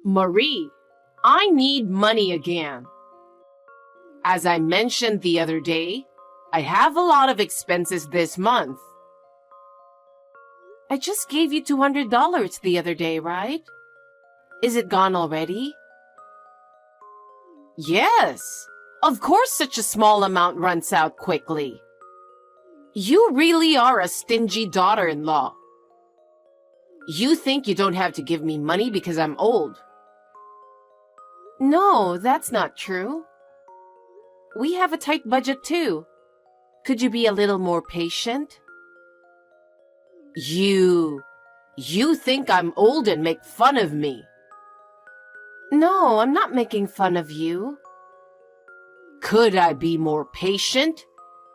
Marie, I need money again. As I mentioned the other day, I have a lot of expenses this month. I just gave you $200 the other day, right? Is it gone already? Yes. Of course such a small amount runs out quickly. You really are a stingy daughter-in-law. You think you don't have to give me money because I'm old. No, that's not true. We have a tight budget too. Could you be a little more patient? You think I'm old and make fun of me. No, I'm not making fun of you. Could I be more patient?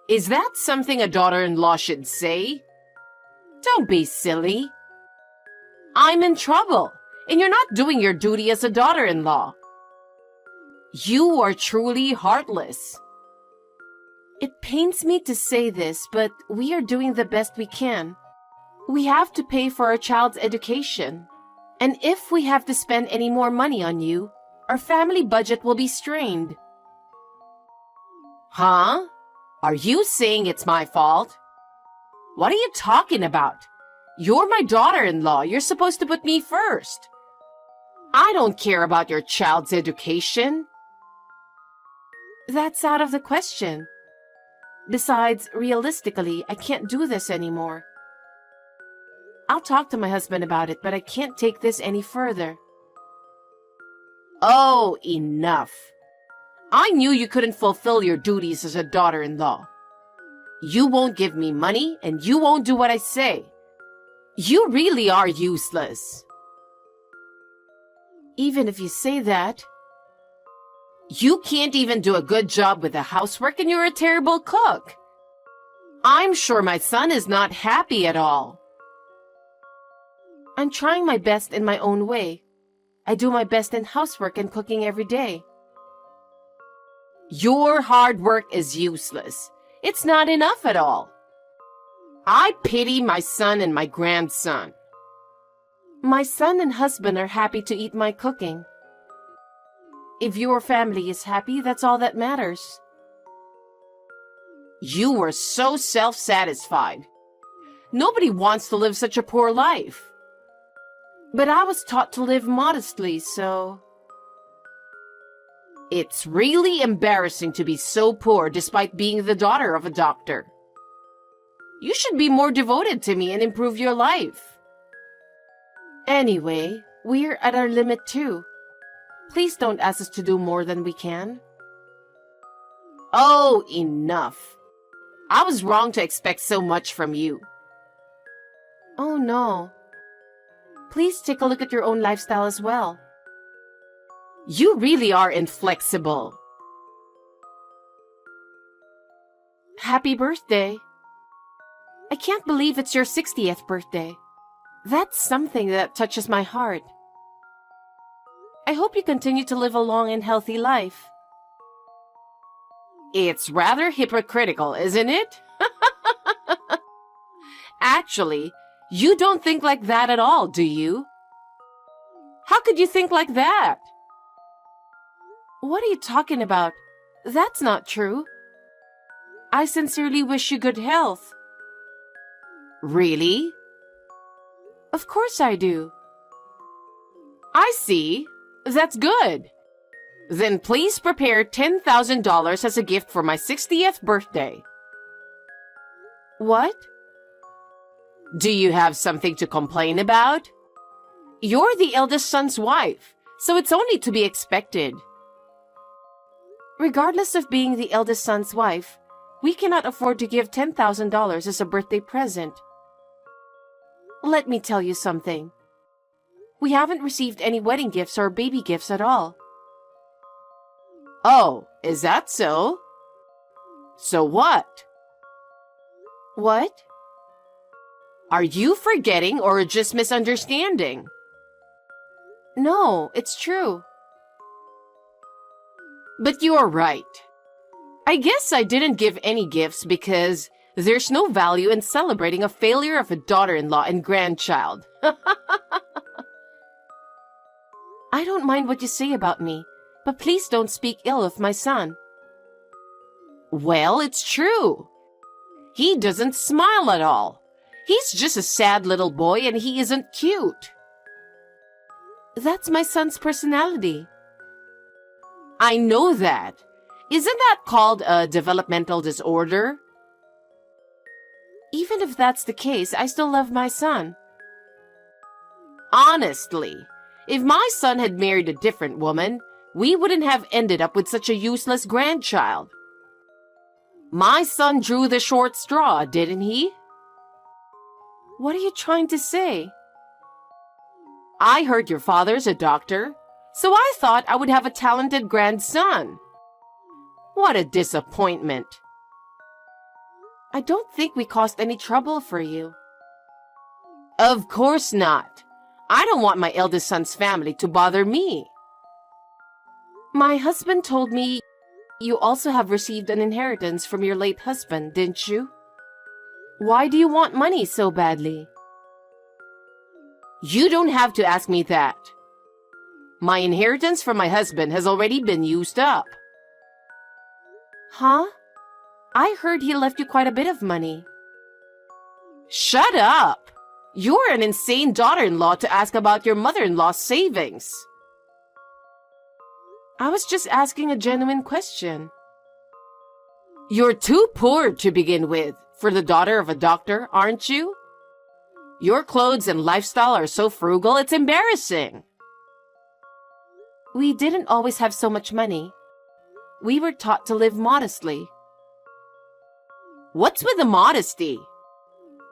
Is that something a daughter-in-law should say? Don't be silly. I'm in trouble, and you're not doing your duty as a daughter-in-law. You are truly heartless. It pains me to say this, but we are doing the best we can. We have to pay for our child's education. And if we have to spend any more money on you, our family budget will be strained. Huh? Are you saying it's my fault? What are you talking about? You're my daughter-in-law. You're supposed to put me first. I don't care about your child's education. That's out of the question. Besides, realistically, I can't do this anymore. I'll talk to my husband about it, but I can't take this any further. Oh, enough. I knew you couldn't fulfill your duties as a daughter-in-law. You won't give me money, and you won't do what I say. You really are useless. Even if you say that, you can't even do a good job with the housework, and you're a terrible cook. I'm sure my son is not happy at all. I'm trying my best in my own way. I do my best in housework and cooking every day. Your hard work is useless. It's not enough at all. I pity my son and my grandson. My son and husband are happy to eat my cooking. If your family is happy, that's all that matters. You were so self-satisfied. Nobody wants to live such a poor life. But I was taught to live modestly, so... It's really embarrassing to be so poor despite being the daughter of a doctor. You should be more devoted to me and improve your life. Anyway, we're at our limit too. Please don't ask us to do more than we can. Oh, enough. I was wrong to expect so much from you. Oh no. Please take a look at your own lifestyle as well. You really are inflexible. Happy birthday. I can't believe it's your 60th birthday. That's something that touches my heart. I hope you continue to live a long and healthy life. It's rather hypocritical, isn't it? Actually, you don't think like that at all, do you? How could you think like that? What are you talking about? That's not true. I sincerely wish you good health. Really? Of course I do. I see. That's good. Then please prepare $10,000 as a gift for my 60th birthday. What? Do you have something to complain about? You're the eldest son's wife, so it's only to be expected. Regardless of being the eldest son's wife, we cannot afford to give $10,000 as a birthday present. Let me tell you something. We haven't received any wedding gifts or baby gifts at all. Oh, is that so? So what? What? Are you forgetting or just misunderstanding? No, it's true. But you're right. I guess I didn't give any gifts because there's no value in celebrating a failure of a daughter-in-law and grandchild. I don't mind what you say about me, but please don't speak ill of my son. Well, it's true. He doesn't smile at all. He's just a sad little boy and he isn't cute. That's my son's personality. I know that. Isn't that called a developmental disorder? Even if that's the case, I still love my son. Honestly, if my son had married a different woman, we wouldn't have ended up with such a useless grandchild. My son drew the short straw, didn't he? What are you trying to say? I heard your father's a doctor, so I thought I would have a talented grandson. What a disappointment. I don't think we caused any trouble for you. Of course not. I don't want my eldest son's family to bother me. My husband told me you also have received an inheritance from your late husband, didn't you? Why do you want money so badly? You don't have to ask me that. My inheritance from my husband has already been used up. Huh? I heard he left you quite a bit of money. Shut up! You're an insane daughter-in-law to ask about your mother-in-law's savings. I was just asking a genuine question. You're too poor to begin with for the daughter of a doctor, aren't you? Your clothes and lifestyle are so frugal, it's embarrassing. We didn't always have so much money. We were taught to live modestly. What's with the modesty?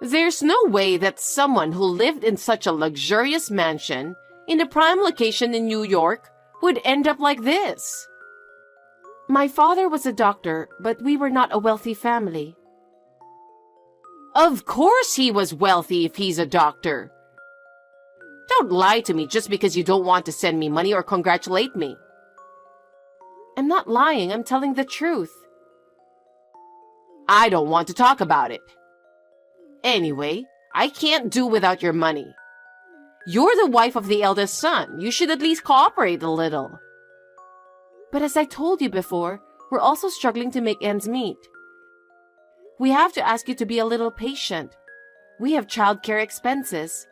There's no way that someone who lived in such a luxurious mansion in a prime location in New York would end up like this. My father was a doctor, but we were not a wealthy family. Of course he was wealthy if he's a doctor. Don't lie to me just because you don't want to send me money or congratulate me. I'm not lying, I'm telling the truth. I don't want to talk about it. Anyway, I can't do without your money. You're the wife of the eldest son. You should at least cooperate a little. But as I told you before, we're also struggling to make ends meet. We have to ask you to be a little patient. We have childcare expenses.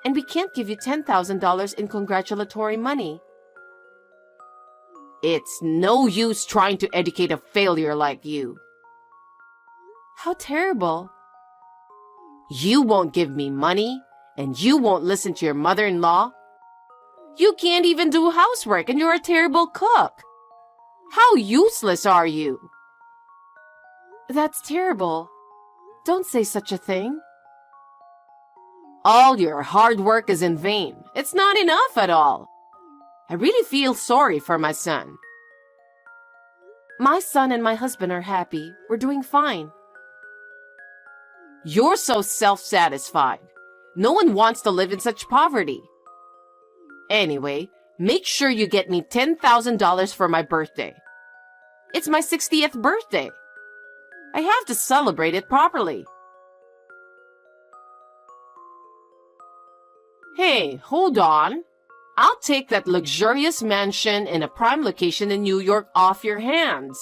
And we can't give you $10,000 in congratulatory money. It's no use trying to educate a failure like you. How terrible. You won't give me money, and you won't listen to your mother-in-law. You can't even do housework, and you're a terrible cook. How useless are you? That's terrible. Don't say such a thing. All your hard work is in vain. It's not enough at all. I really feel sorry for my son. My son and my husband are happy. We're doing fine. You're so self-satisfied. No one wants to live in such poverty. Anyway, make sure you get me $10,000 for my birthday. It's my 60th birthday. I have to celebrate it properly. Hey, hold on. I'll take that luxurious mansion in a prime location in New York off your hands.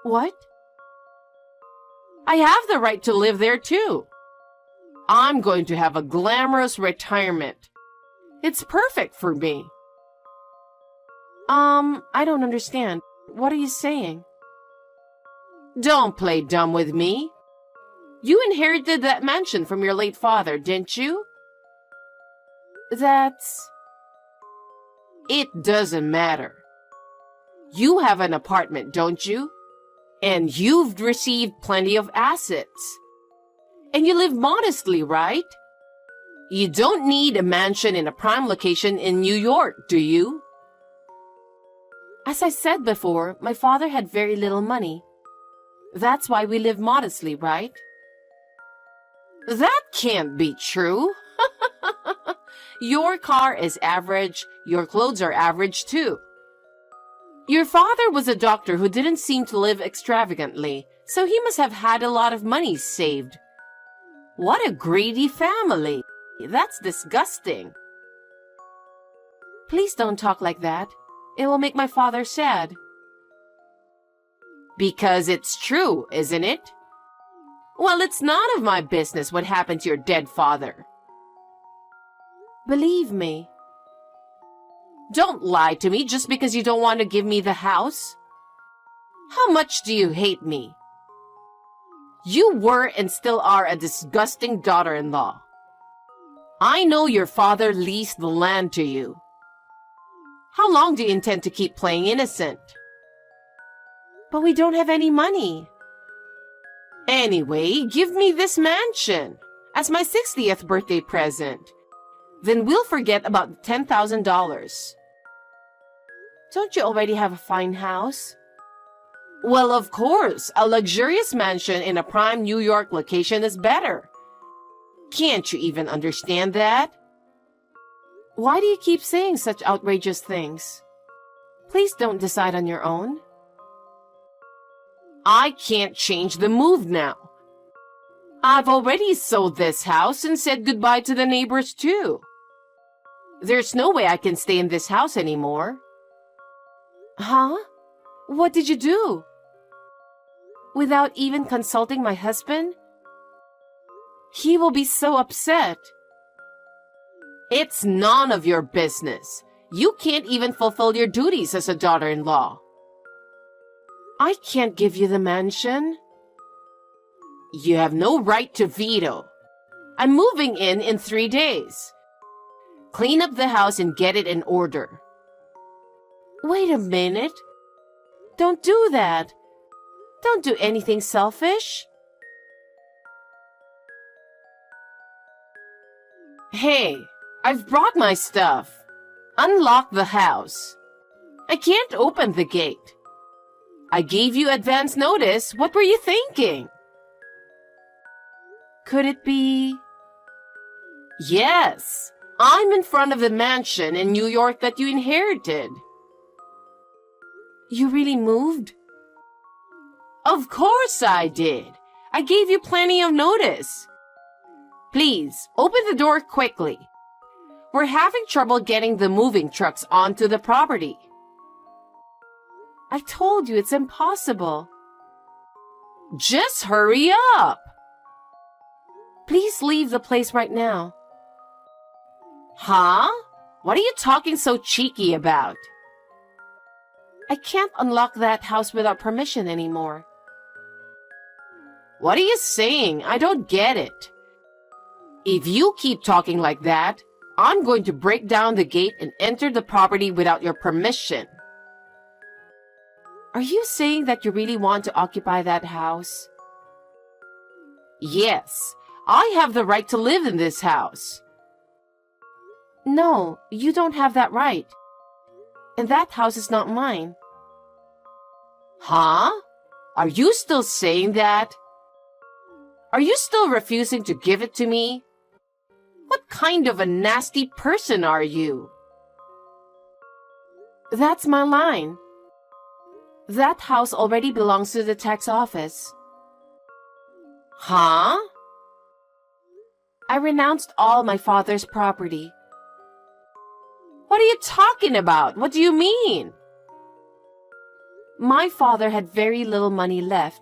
What? I have the right to live there too. I'm going to have a glamorous retirement. It's perfect for me. I don't understand. What are you saying? Don't play dumb with me. You inherited that mansion from your late father, didn't you? It doesn't matter. You have an apartment, don't you? And you've received plenty of assets. And you live modestly, right? You don't need a mansion in a prime location in New York, do you? As I said before, my father had very little money. That's why we live modestly, right? That can't be true. Your car is average, your clothes are average too. Your father was a doctor who didn't seem to live extravagantly, so he must have had a lot of money saved. What a greedy family! That's disgusting. Please don't talk like that. It will make my father sad. Because it's true, isn't it? Well, it's none of my business what happened to your dead father. Believe me. Don't lie to me just because you don't want to give me the house. How much do you hate me? You were and still are a disgusting daughter-in-law. I know your father leased the land to you. How long do you intend to keep playing innocent? But we don't have any money. Anyway, give me this mansion as my 60th birthday present. Then we'll forget about the $10,000. Don't you already have a fine house? Well, of course, a luxurious mansion in a prime New York location is better. Can't you even understand that? Why do you keep saying such outrageous things? Please don't decide on your own. I can't change the move now. I've already sold this house and said goodbye to the neighbors too. There's no way I can stay in this house anymore. Huh? What did you do? Without even consulting my husband? He will be so upset. It's none of your business. You can't even fulfill your duties as a daughter-in-law. I can't give you the mansion. You have no right to veto. I'm moving in 3 days. Clean up the house and get it in order. Wait a minute. Don't do that. Don't do anything selfish. Hey, I've brought my stuff. Unlock the house. I can't open the gate. I gave you advance notice. What were you thinking? Could it be? Yes, I'm in front of the mansion in New York that you inherited. You really moved? Of course I did. I gave you plenty of notice. Please, open the door quickly. We're having trouble getting the moving trucks onto the property. I told you it's impossible. Just hurry up. Please leave the place right now. Huh? What are you talking so cheeky about? I can't unlock that house without permission anymore. What are you saying? I don't get it. If you keep talking like that, I'm going to break down the gate and enter the property without your permission. Are you saying that you really want to occupy that house? Yes, I have the right to live in this house. No, you don't have that right. And that house is not mine. Huh? Are you still saying that? Are you still refusing to give it to me? What kind of a nasty person are you? That's my line. That house already belongs to the tax office. Huh? I renounced all my father's property. What are you talking about? What do you mean? My father had very little money left,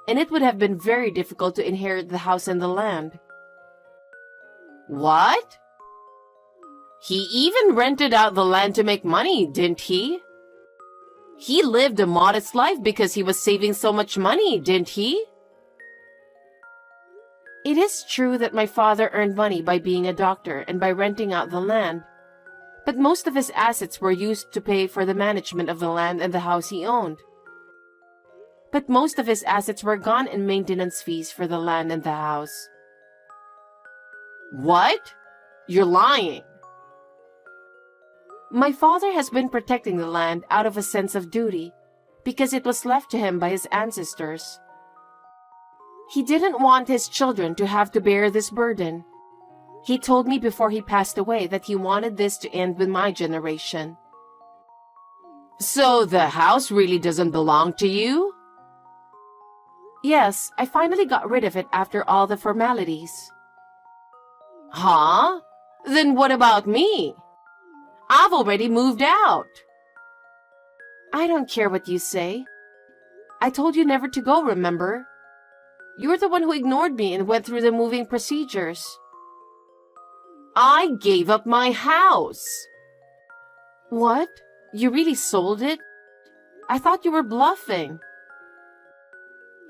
and it would have been very difficult to inherit the house and the land. What? He even rented out the land to make money, didn't he? He lived a modest life because he was saving so much money, didn't he? It is true that my father earned money by being a doctor and by renting out the land, but most of his assets were used to pay for the management of the land and the house he owned. But most of his assets were gone in maintenance fees for the land and the house. What? You're lying. My father has been protecting the land out of a sense of duty because it was left to him by his ancestors. He didn't want his children to have to bear this burden. He told me before he passed away that he wanted this to end with my generation. So the house really doesn't belong to you? Yes, I finally got rid of it after all the formalities. Huh? Then what about me? I've already moved out. I don't care what you say. I told you never to go, remember? You're the one who ignored me and went through the moving procedures. I gave up my house. What? You really sold it? I thought you were bluffing.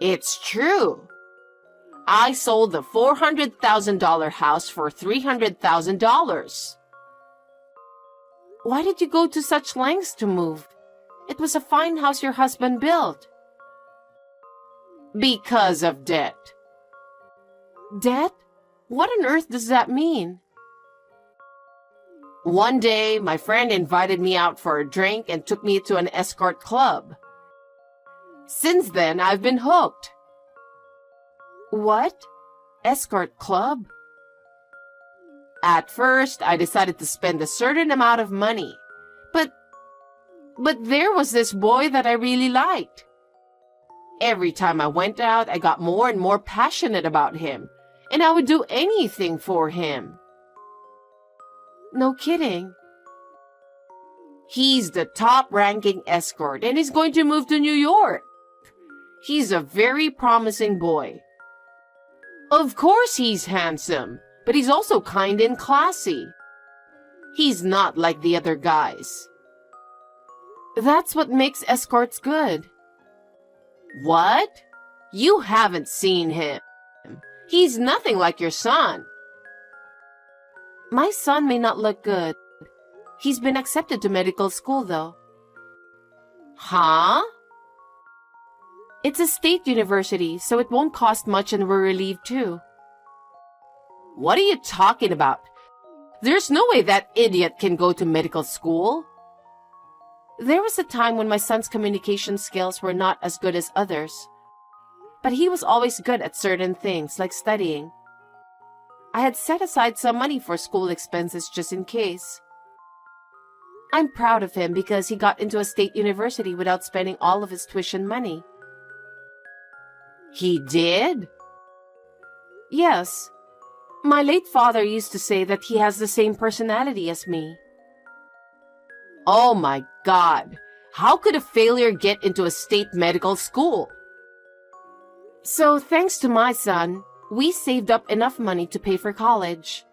It's true. I sold the $400,000 house for $300,000. Why did you go to such lengths to move? It was a fine house your husband built. Because of debt. Debt? What on earth does that mean? One day, my friend invited me out for a drink and took me to an escort club. Since then, I've been hooked. What? Escort club? At first, I decided to spend a certain amount of money. But there was this boy that I really liked. Every time I went out, I got more and more passionate about him, and I would do anything for him. No kidding. He's the top-ranking escort, and he's going to move to New York. He's a very promising boy. Of course he's handsome, but he's also kind and classy. He's not like the other guys. That's what makes escorts good. What? You haven't seen him. He's nothing like your son. My son may not look good. He's been accepted to medical school, though. Huh? It's a state university, so it won't cost much and we're relieved too. What are you talking about? There's no way that idiot can go to medical school. There was a time when my son's communication skills were not as good as others. But he was always good at certain things, like studying. I had set aside some money for school expenses just in case. I'm proud of him because he got into a state university without spending all of his tuition money. He did? Yes. My late father used to say that he has the same personality as me. Oh my God! How could a failure get into a state medical school? So thanks to my son, we saved up enough money to pay for college.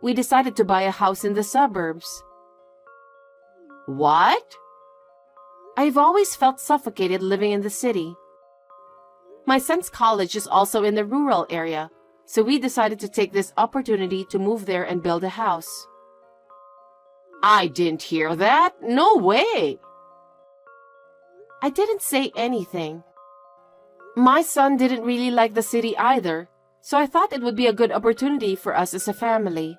We decided to buy a house in the suburbs. What? I've always felt suffocated living in the city. My son's college is also in the rural area, so we decided to take this opportunity to move there and build a house. I didn't hear that. No way. I didn't say anything. My son didn't really like the city either, so I thought it would be a good opportunity for us as a family.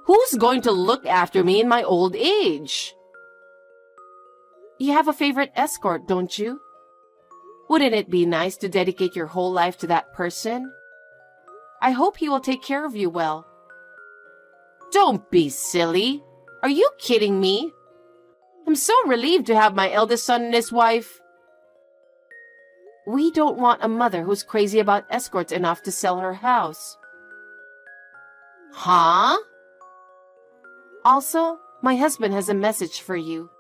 Who's going to look after me in my old age? You have a favorite escort, don't you? Wouldn't it be nice to dedicate your whole life to that person? I hope he will take care of you well. Don't be silly. Are you kidding me? I'm so relieved to have my eldest son and his wife. We don't want a mother who's crazy about escorts enough to sell her house. Huh? Also, my husband has a message for you.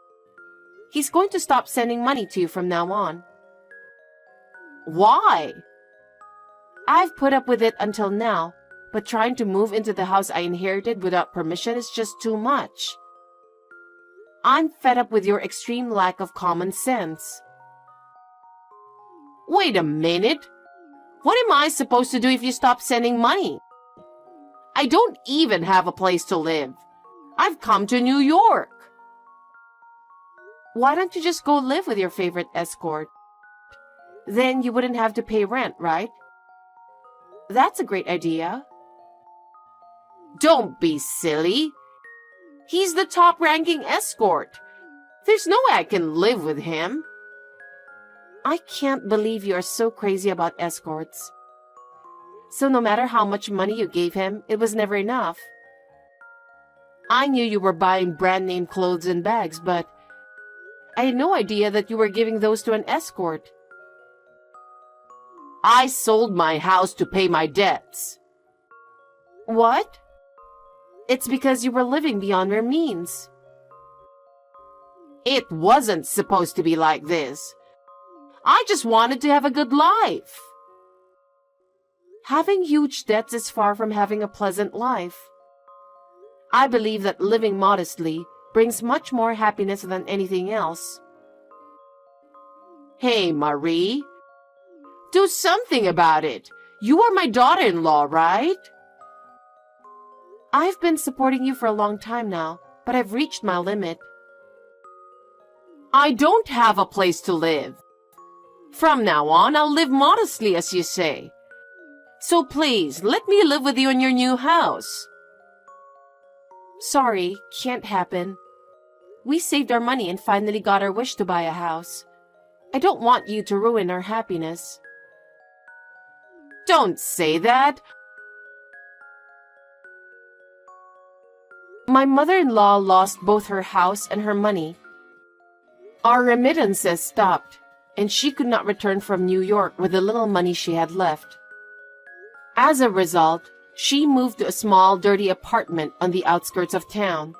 He's going to stop sending money to you from now on. Why? I've put up with it until now, but trying to move into the house I inherited without permission is just too much. I'm fed up with your extreme lack of common sense. Wait a minute. What am I supposed to do if you stop sending money? I don't even have a place to live. I've come to New York. Why don't you just go live with your favorite escort? Then you wouldn't have to pay rent, right? That's a great idea. Don't be silly. He's the top-ranking escort. There's no way I can live with him. I can't believe you are so crazy about escorts. So no matter how much money you gave him, it was never enough. I knew you were buying brand-name clothes and bags, but I had no idea that you were giving those to an escort. I sold my house to pay my debts. What? It's because you were living beyond your means. It wasn't supposed to be like this. I just wanted to have a good life. Having huge debts is far from having a pleasant life. I believe that living modestly brings much more happiness than anything else. Hey, Marie. Do something about it. You are my daughter-in-law, right? I've been supporting you for a long time now, but I've reached my limit. I don't have a place to live. From now on, I'll live modestly, as you say. So please, let me live with you in your new house. Sorry, can't happen. We saved our money and finally got our wish to buy a house. I don't want you to ruin our happiness. Don't say that. My mother-in-law lost both her house and her money. Our remittances stopped, and she could not return from New York with the little money she had left. As a result, she moved to a small, dirty apartment on the outskirts of town.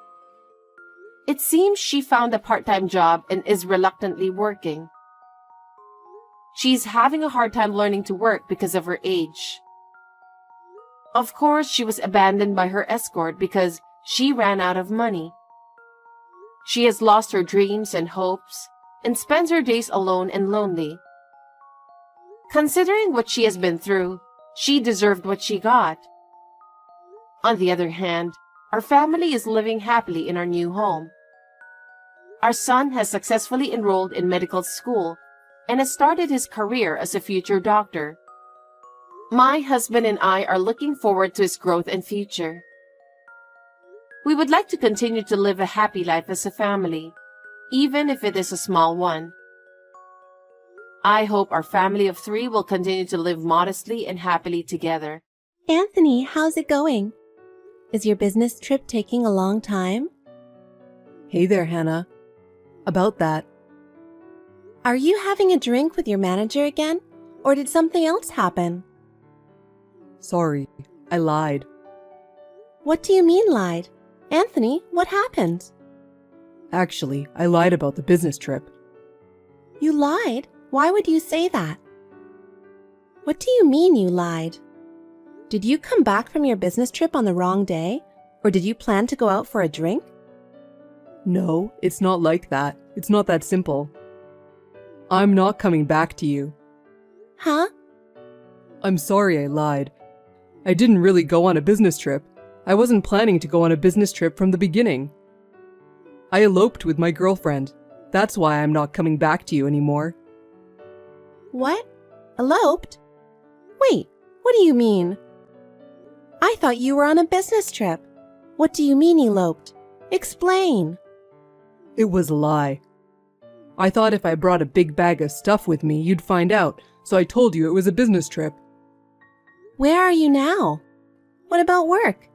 It seems she found a part-time job and is reluctantly working. She's having a hard time learning to work because of her age. Of course, she was abandoned by her escort because she ran out of money. She has lost her dreams and hopes and spends her days alone and lonely. Considering what she has been through, she deserved what she got. On the other hand, our family is living happily in our new home. Our son has successfully enrolled in medical school and has started his career as a future doctor. My husband and I are looking forward to his growth and future. We would like to continue to live a happy life as a family, even if it is a small one. I hope our family of 3 will continue to live modestly and happily together. Anthony, how's it going? Is your business trip taking a long time? Hey there, Hannah. About that. Are you having a drink with your manager again? Or did something else happen? Sorry, I lied. What do you mean lied? Anthony, what happened? Actually, I lied about the business trip. You lied? Why would you say that? What do you mean you lied? Did you come back from your business trip on the wrong day? Or did you plan to go out for a drink? No, it's not like that. It's not that simple. I'm not coming back to you. Huh? I'm sorry I lied. I didn't really go on a business trip. I wasn't planning to go on a business trip from the beginning. I eloped with my girlfriend. That's why I'm not coming back to you anymore. What? Eloped? Wait, what do you mean? I thought you were on a business trip. What do you mean eloped? Explain. It was a lie. I thought if I brought a big bag of stuff with me, you'd find out, so I told you it was a business trip. Where are you now? What about work?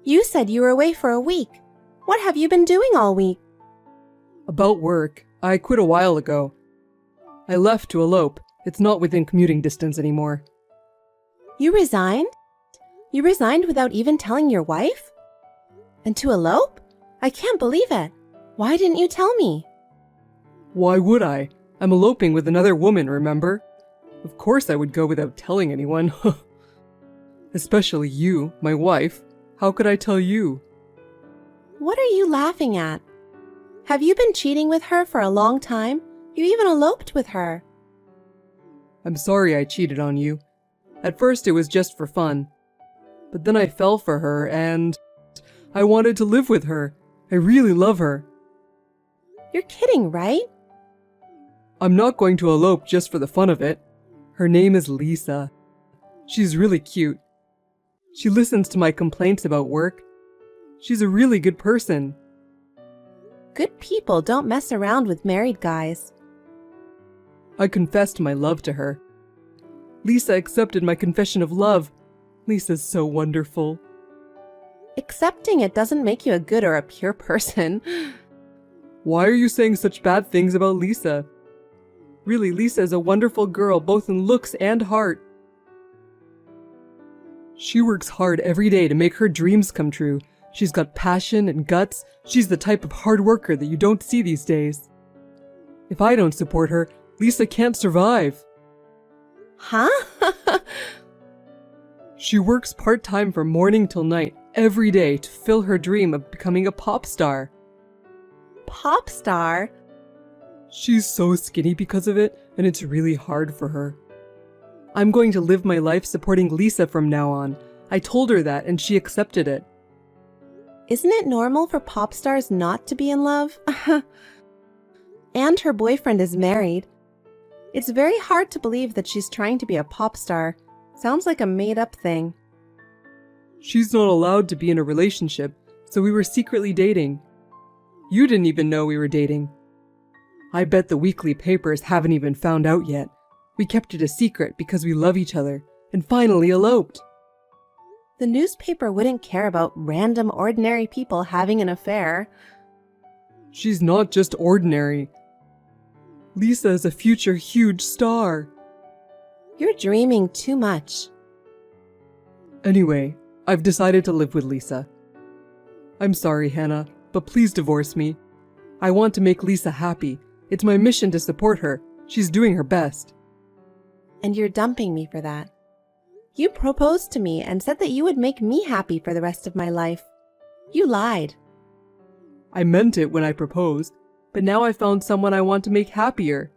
You said you were away for a week. What have you been doing all week? About work, I quit a while ago. I left to elope. It's not within commuting distance anymore. You resigned? You resigned without even telling your wife? And to elope? I can't believe it. Why didn't you tell me? Why would I? I'm eloping with another woman, remember? Of course I would go without telling anyone. Especially you, my wife. How could I tell you? What are you laughing at? Have you been cheating with her for a long time? You even eloped with her. I'm sorry I cheated on you. At first it was just for fun. But then I fell for her and I wanted to live with her. I really love her. You're kidding, right? I'm not going to elope just for the fun of it. Her name is Lisa. She's really cute. She listens to my complaints about work. She's a really good person. Good people don't mess around with married guys. I confessed my love to her. Lisa accepted my confession of love. Lisa's so wonderful. Accepting it doesn't make you a good or a pure person. Why are you saying such bad things about Lisa? Really, Lisa is a wonderful girl, both in looks and heart. She works hard every day to make her dreams come true, She's got passion and guts. She's the type of hard worker that you don't see these days. If I don't support her, Lisa can't survive. Huh? She works part-time from morning till night every day to fill her dream of becoming a pop star. Pop star? She's so skinny because of it, and it's really hard for her. I'm going to live my life supporting Lisa from now on. I told her that, and she accepted it. Isn't it normal for pop stars not to be in love? And her boyfriend is married. It's very hard to believe that she's trying to be a pop star. Sounds like a made-up thing. She's not allowed to be in a relationship, so we were secretly dating. You didn't even know we were dating. I bet the weekly papers haven't even found out yet. We kept it a secret because we love each other, and finally eloped. The newspaper wouldn't care about random ordinary people having an affair. She's not just ordinary. Lisa is a future huge star. You're dreaming too much. Anyway, I've decided to live with Lisa. I'm sorry, Hannah, but please divorce me. I want to make Lisa happy. It's my mission to support her. She's doing her best. And you're dumping me for that. You proposed to me and said that you would make me happy for the rest of my life. You lied. I meant it when I proposed, but now I found someone I want to make happier.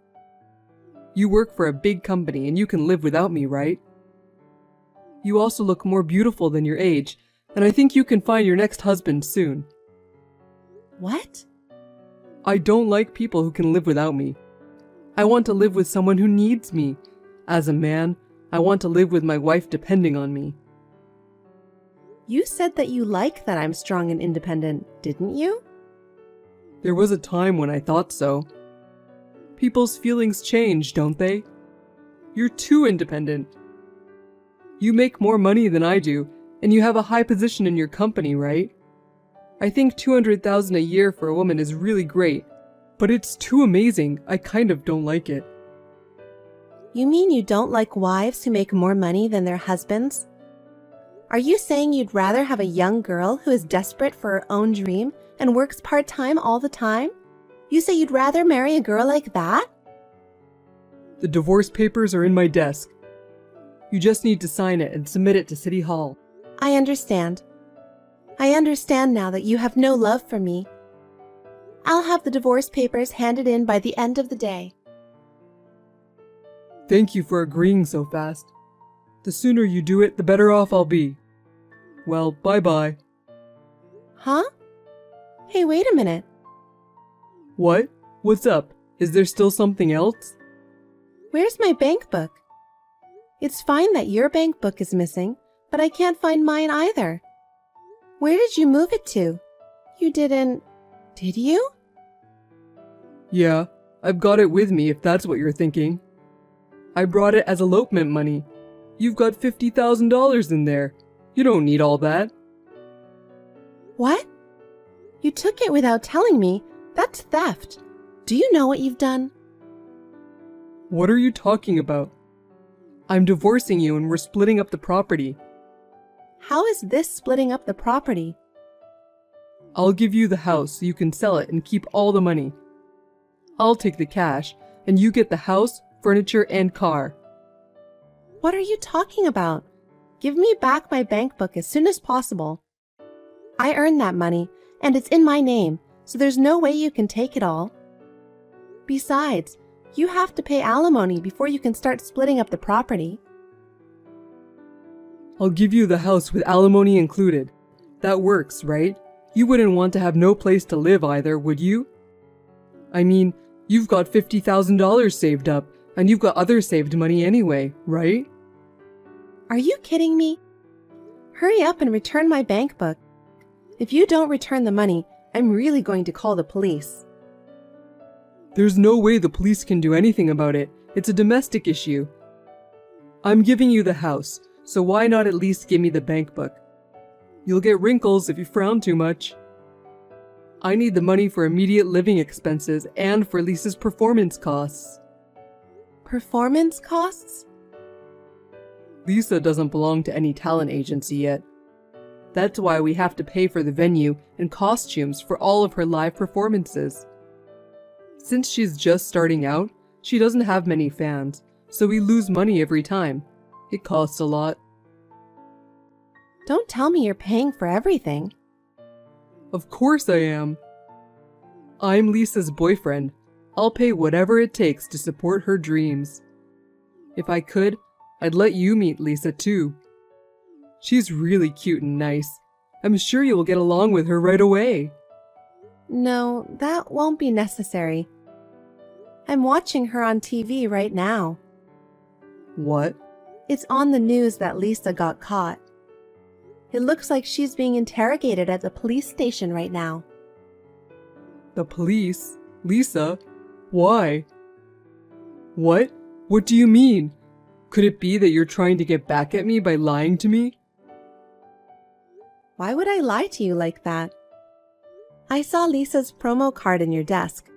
You work for a big company and you can live without me, right? You also look more beautiful than your age, and I think you can find your next husband soon. What? I don't like people who can live without me. I want to live with someone who needs me. As a man, I want to live with my wife depending on me. You said that you like that I'm strong and independent, didn't you? There was a time when I thought so. People's feelings change, don't they? You're too independent. You make more money than I do, and you have a high position in your company, right? I think $200,000 a year for a woman is really great, but it's too amazing. I kind of don't like it. You mean you don't like wives who make more money than their husbands? Are you saying you'd rather have a young girl who is desperate for her own dream and works part-time all the time? You say you'd rather marry a girl like that? The divorce papers are in my desk. You just need to sign it and submit it to City Hall. I understand. I understand now that you have no love for me. I'll have the divorce papers handed in by the end of the day. Thank you for agreeing so fast. The sooner you do it, the better off I'll be. Well, bye-bye. Huh? Hey, wait a minute. What? What's up? Is there still something else? Where's my bank book? It's fine that your bank book is missing, but I can't find mine either. Where did you move it to? You didn't... Did you? Yeah, I've got it with me if that's what you're thinking. I brought it as elopement money. You've got $50,000 in there. You don't need all that. What? You took it without telling me. That's theft. Do you know what you've done? What are you talking about? I'm divorcing you and we're splitting up the property. How is this splitting up the property? I'll give you the house so you can sell it and keep all the money. I'll take the cash and you get the house, furniture, and car. What are you talking about? Give me back my bank book as soon as possible. I earned that money, and it's in my name, so there's no way you can take it all. Besides, you have to pay alimony before you can start splitting up the property. I'll give you the house with alimony included. That works, right? You wouldn't want to have no place to live either, would you? I mean, you've got $50,000 saved up, and you've got other saved money anyway, right? Are you kidding me? Hurry up and return my bank book. If you don't return the money, I'm really going to call the police. There's no way the police can do anything about it. It's a domestic issue. I'm giving you the house, so why not at least give me the bank book? You'll get wrinkles if you frown too much. I need the money for immediate living expenses and for Lisa's performance costs. Performance costs? Lisa doesn't belong to any talent agency yet. That's why we have to pay for the venue and costumes for all of her live performances. Since she's just starting out, she doesn't have many fans, so we lose money every time. It costs a lot. Don't tell me you're paying for everything. Of course I am. I'm Lisa's boyfriend. I'll pay whatever it takes to support her dreams. If I could, I'd let you meet Lisa too. She's really cute and nice. I'm sure you will get along with her right away. No, that won't be necessary. I'm watching her on TV right now. What? It's on the news that Lisa got caught. It looks like she's being interrogated at the police station right now. The police? Lisa? Why? What? What do you mean? Could it be that you're trying to get back at me by lying to me? Why would I lie to you like that? I saw Lisa's promo card in your desk.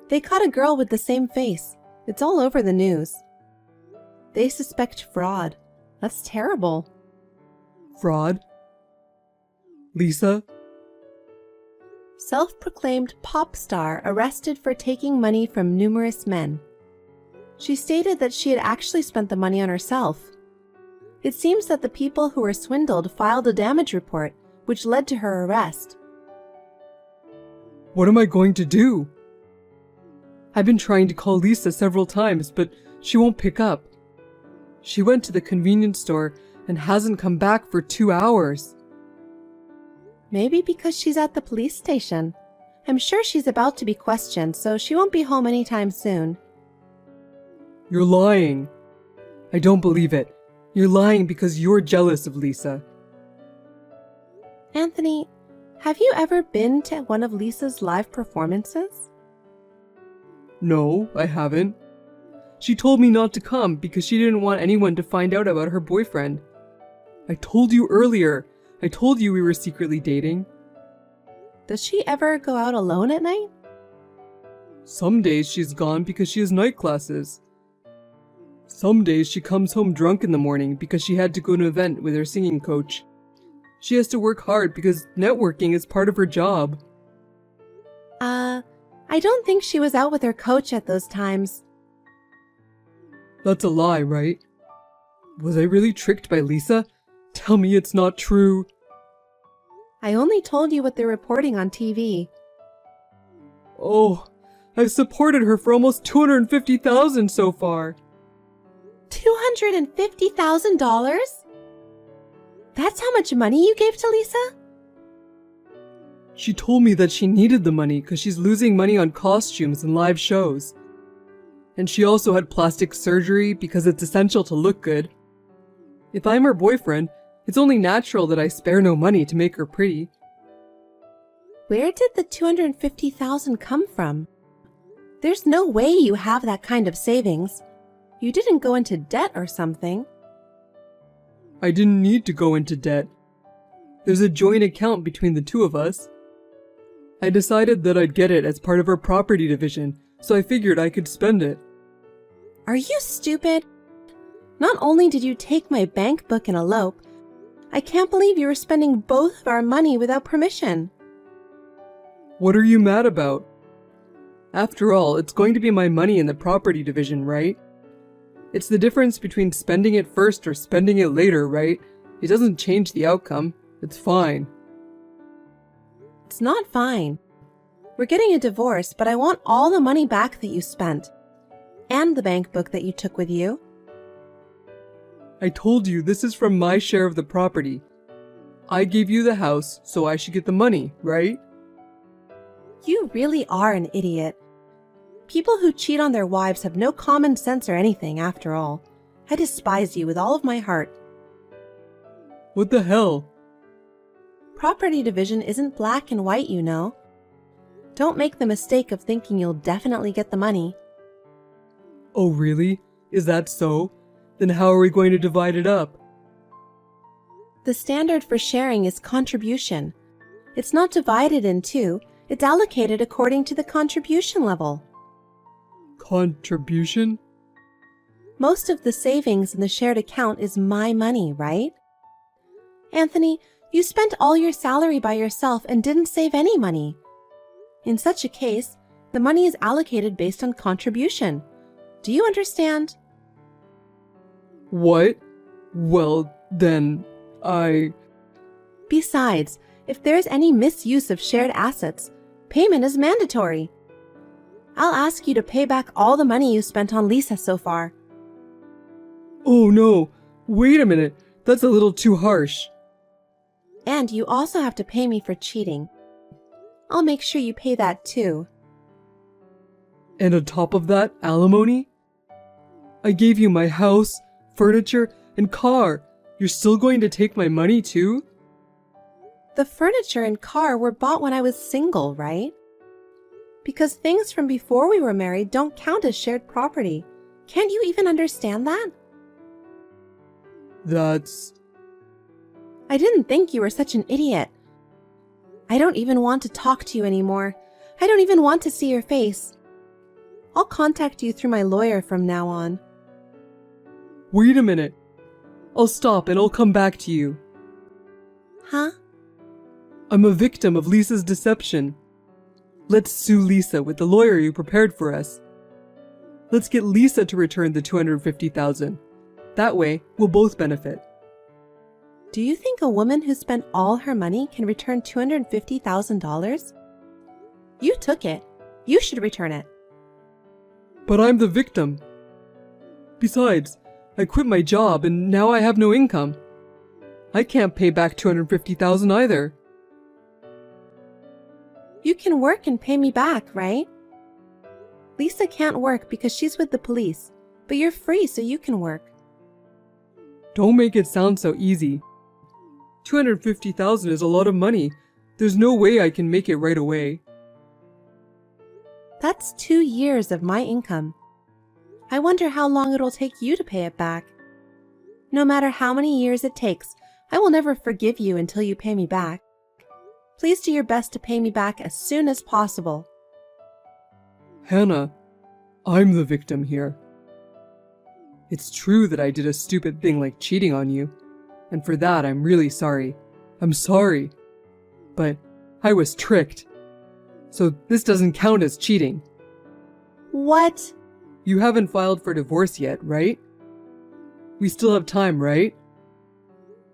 They caught a girl with the same face. It's all over the news. They suspect fraud. That's terrible. Fraud? Lisa? Self-proclaimed pop star arrested for taking money from numerous men. She stated that she had actually spent the money on herself. It seems that the people who were swindled filed a damage report, which led to her arrest. What am I going to do? I've been trying to call Lisa several times, but she won't pick up. She went to the convenience store and hasn't come back for 2 hours. Maybe because she's at the police station. I'm sure she's about to be questioned, so she won't be home anytime soon. You're lying. I don't believe it. You're lying because you're jealous of Lisa. Anthony, have you ever been to one of Lisa's live performances? No, I haven't. She told me not to come because she didn't want anyone to find out about her boyfriend. I told you earlier. I told you we were secretly dating. Does she ever go out alone at night? Some days she's gone because she has night classes. Some days she comes home drunk in the morning because she had to go to an event with her singing coach. She has to work hard because networking is part of her job. I don't think she was out with her coach at those times. That's a lie, right? Was I really tricked by Lisa? Tell me it's not true. I only told you what they're reporting on TV. Oh, I've supported her for almost $250,000 so far. $250,000? That's how much money you gave to Lisa? She told me that she needed the money because she's losing money on costumes and live shows. And she also had plastic surgery because it's essential to look good. If I'm her boyfriend, it's only natural that I spare no money to make her pretty. Where did the $250,000 come from? There's no way you have that kind of savings. You didn't go into debt or something. I didn't need to go into debt. There's a joint account between the two of us. I decided that I'd get it as part of our property division, so I figured I could spend it. Are you stupid? Not only did you take my bank book and elope, I can't believe you were spending both of our money without permission. What are you mad about? After all, it's going to be my money in the property division, right? It's the difference between spending it first or spending it later, right? It doesn't change the outcome. It's fine. It's not fine. We're getting a divorce, but I want all the money back that you spent. And the bank book that you took with you. I told you this is from my share of the property. I gave you the house, so I should get the money, right? You really are an idiot. People who cheat on their wives have no common sense or anything, after all. I despise you with all of my heart. What the hell? Property division isn't black and white, you know. Don't make the mistake of thinking you'll definitely get the money. Oh, really? Is that so? Then how are we going to divide it up? The standard for sharing is contribution. It's not divided in two, it's allocated according to the contribution level. Contribution? Most of the savings in the shared account is my money, right? Anthony, You spent all your salary by yourself and didn't save any money. In such a case, the money is allocated based on contribution. Do you understand? What? Well, then, Besides, if there's any misuse of shared assets, payment is mandatory. I'll ask you to pay back all the money you spent on Lisa so far. Oh no, wait a minute, that's a little too harsh. And you also have to pay me for cheating. I'll make sure you pay that too. And on top of that, alimony? I gave you my house, furniture, and car. You're still going to take my money too? The furniture and car were bought when I was single, right? Because things from before we were married don't count as shared property. Can't you even understand that? That's... I didn't think you were such an idiot. I don't even want to talk to you anymore. I don't even want to see your face. I'll contact you through my lawyer from now on. Wait a minute. I'll stop and I'll come back to you. Huh? I'm a victim of Lisa's deception. Let's sue Lisa with the lawyer you prepared for us. Let's get Lisa to return the $250,000. That way, we'll both benefit. Do you think a woman who spent all her money can return $250,000? You took it. You should return it. But I'm the victim. Besides, I quit my job and now I have no income. I can't pay back $250,000 either. You can work and pay me back, right? Lisa can't work because she's with the police, but you're free so you can work. Don't make it sound so easy. $250,000 is a lot of money. There's no way I can make it right away. That's 2 years of my income. I wonder how long it'll take you to pay it back. No matter how many years it takes, I will never forgive you until you pay me back. Please do your best to pay me back as soon as possible. Hannah, I'm the victim here. It's true that I did a stupid thing like cheating on you, and for that I'm really sorry. I'm sorry. But I was tricked. So this doesn't count as cheating. What? You haven't filed for divorce yet, right? We still have time, right?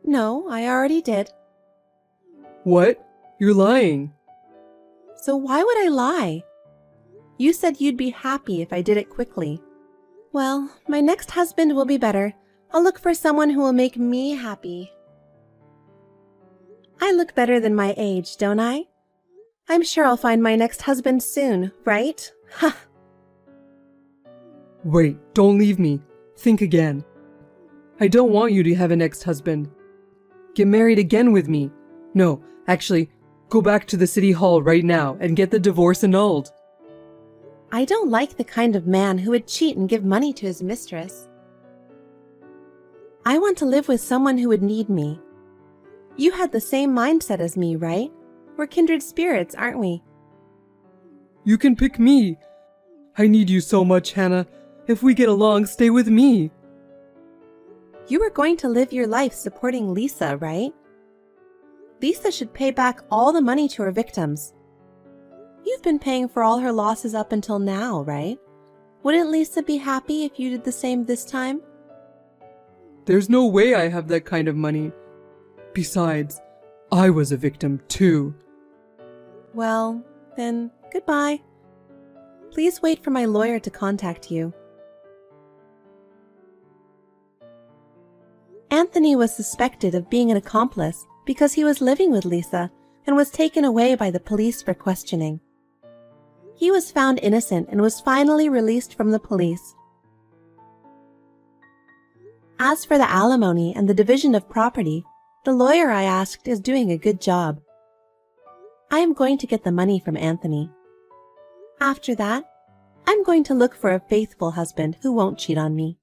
No, I already did. What? You're lying. So why would I lie? You said you'd be happy if I did it quickly. Well, my next husband will be better. I'll look for someone who will make me happy. I look better than my age, don't I? I'm sure I'll find my next husband soon, right? Ha! Wait, don't leave me. Think again. I don't want you to have an ex-husband. Get married again with me. No, actually, go back to the city hall right now and get the divorce annulled. I don't like the kind of man who would cheat and give money to his mistress. I want to live with someone who would need me. You had the same mindset as me, right? We're kindred spirits, aren't we? You can pick me. I need you so much, Hannah. If we get along, stay with me. You were going to live your life supporting Lisa, right? Lisa should pay back all the money to her victims. You've been paying for all her losses up until now, right? Wouldn't Lisa be happy if you did the same this time? There's no way I have that kind of money. Besides, I was a victim too. Well, then, goodbye. Please wait for my lawyer to contact you. Anthony was suspected of being an accomplice because he was living with Lisa and was taken away by the police for questioning. He was found innocent and was finally released from the police. As for the alimony and the division of property, the lawyer I asked is doing a good job. I am going to get the money from Anthony. After that, I'm going to look for a faithful husband who won't cheat on me.